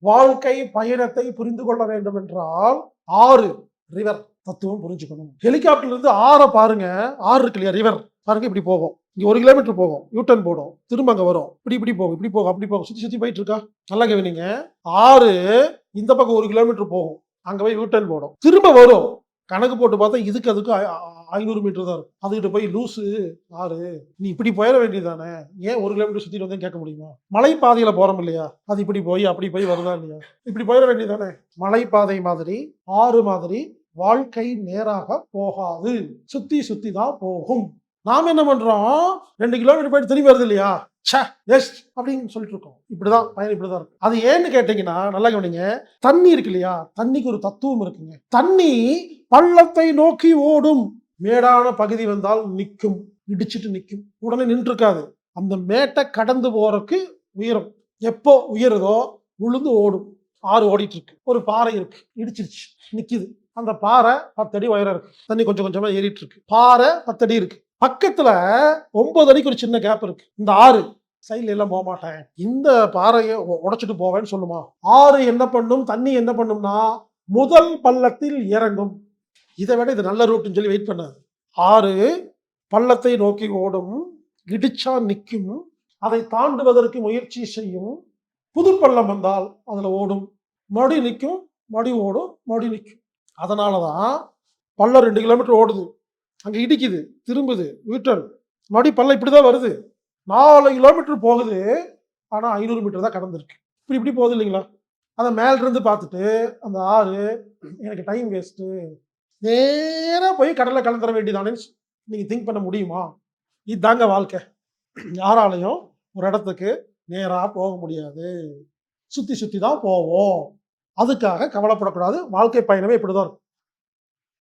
வாழ்க்கை பயணத்தை புரிந்து கொள்ள வேண்டும் என்றால் ஆறு ரிவர் தத்துவம் புரிஞ்சுக்கணும். ஹெலிகாப்டர்ல இருந்து ஆற பாருங்க, ஆறு இருக்கு இல்லையா, ரிவர் பாருங்க, இப்படி போகும். இங்க 1 கிலோமீட்டர் போகும், யூட்டன் போடும், திரும்ப அங்க வரும், இப்படி போகும், இப்படி போகும், அப்படி போகும், சுத்தி சுத்தி போயிட்டு இருக்கா. நல்லா கவனிங்க. ஆறு இந்த பக்கம் 1 கிலோமீட்டர் போகும், அங்க போய் யூட்டன் போடும், திரும்ப வரும். கணக்கு போட்டு பார்த்தா இதுக்கு அதுக்கு 500 மீட்டர் தான் இருக்கும். அதுகிட்ட போய் லூசு ஆறு, நீ இப்படி போயிட வேண்டியதானே, ஏன் 1 கிலோமீட்டர் சுத்திட்டு வந்து கேட்க முடியுமா? மலைப்பாதையில போறோம் இல்லையா, அது இப்படி போய் அப்படி போய் வருதா இல்லையா, இப்படி போயிட வேண்டியதானே. மலைப்பாதை மாதிரி, ஆறு மாதிரி வாழ்க்கை நேராக போகாது, சுத்தி சுத்தி தான் போகும். நாம என்ன பண்றோம், 2 கிலோமீட்டர் போயிட்டு திரும்பி வருது இல்லையா, அப்படின்னு சொல்லிட்டு இருக்கோம். இப்படிதான் பயணம், இப்படிதான் இருக்கும். அது ஏன்னு கேட்டீங்கன்னா, நல்லா கவனிங்க. தண்ணி இருக்கு இல்லையா, தண்ணிக்கு ஒரு தத்துவம் இருக்குங்க. தண்ணி பள்ளத்தை நோக்கி ஓடும், மேடான பகுதி வந்தால் நிற்கும், இடிச்சிட்டு நிற்கும், உடனே நின்று இருக்காது. அந்த மேட்டை கடந்து போறதுக்கு உயரம், எப்போ உயருதோ உளுந்து ஓடும். ஆறு ஓடிட்டு இருக்கு, ஒரு பாறை இருக்கு, இடிச்சிருச்சு, நிக்குது. அந்த பாறை 10 அடி உயரம் இருக்கு, தண்ணி கொஞ்சம் கொஞ்சமா ஏறிட்டு இருக்கு. பாறை 10 அடி இருக்கு, பக்கத்துல 9 அடிக்கு ஒரு சின்ன கேப் இருக்கு. இந்த ஆறு சைட்ல எல்லாம் போக மாட்டேன், இந்த பாறையை உடைச்சிட்டு போவேன்னு சொல்லுமா. ஆறு என்ன பண்ணும், தண்ணி என்ன பண்ணும்னா முதல் பள்ளத்தில் இறங்கும். இதை விட இது நல்ல ரூட்னு சொல்லி வெயிட் பண்ணாது. ஆறு பள்ளத்தை நோக்கி ஓடும், இடிச்சா நிற்கும், அதை தாண்டுவதற்கு முயற்சி செய்யும். புது பள்ளம் வந்தால் அதுல ஓடும், மறுபடி நிற்கும், மறுபடி ஓடும், மறுபடி நிற்கும். அதனாலதான் பள்ளம் 2 கிலோமீட்டர் ஓடுது, அங்க இடிக்குது, திரும்புது, யூட்டன், மறுபடி பள்ளம் இப்படிதான் வருது, 4 கிலோமீட்டர் போகுது, ஆனா 500 மீட்டர் தான் கடந்திருக்கு. இப்படி இப்படி போகுது இல்லைங்களா. அதை மேல இருந்து பார்த்துட்டு அந்த ஆறு எனக்கு டைம் வேஸ்ட், நேரா போய் கடலை கலந்துட வேண்டியதானு நீங்க திங்க் பண்ண முடியுமா? இதுதாங்க வாழ்க்கை. யாராலையும் ஒரு இடத்துக்கு நேரா போக முடியாது, சுத்தி சுத்தி தான் போவோம். அதுக்காக கவலைப்படக்கூடாது. வாழ்க்கை பயணமே இப்படிதான் இருக்கும்.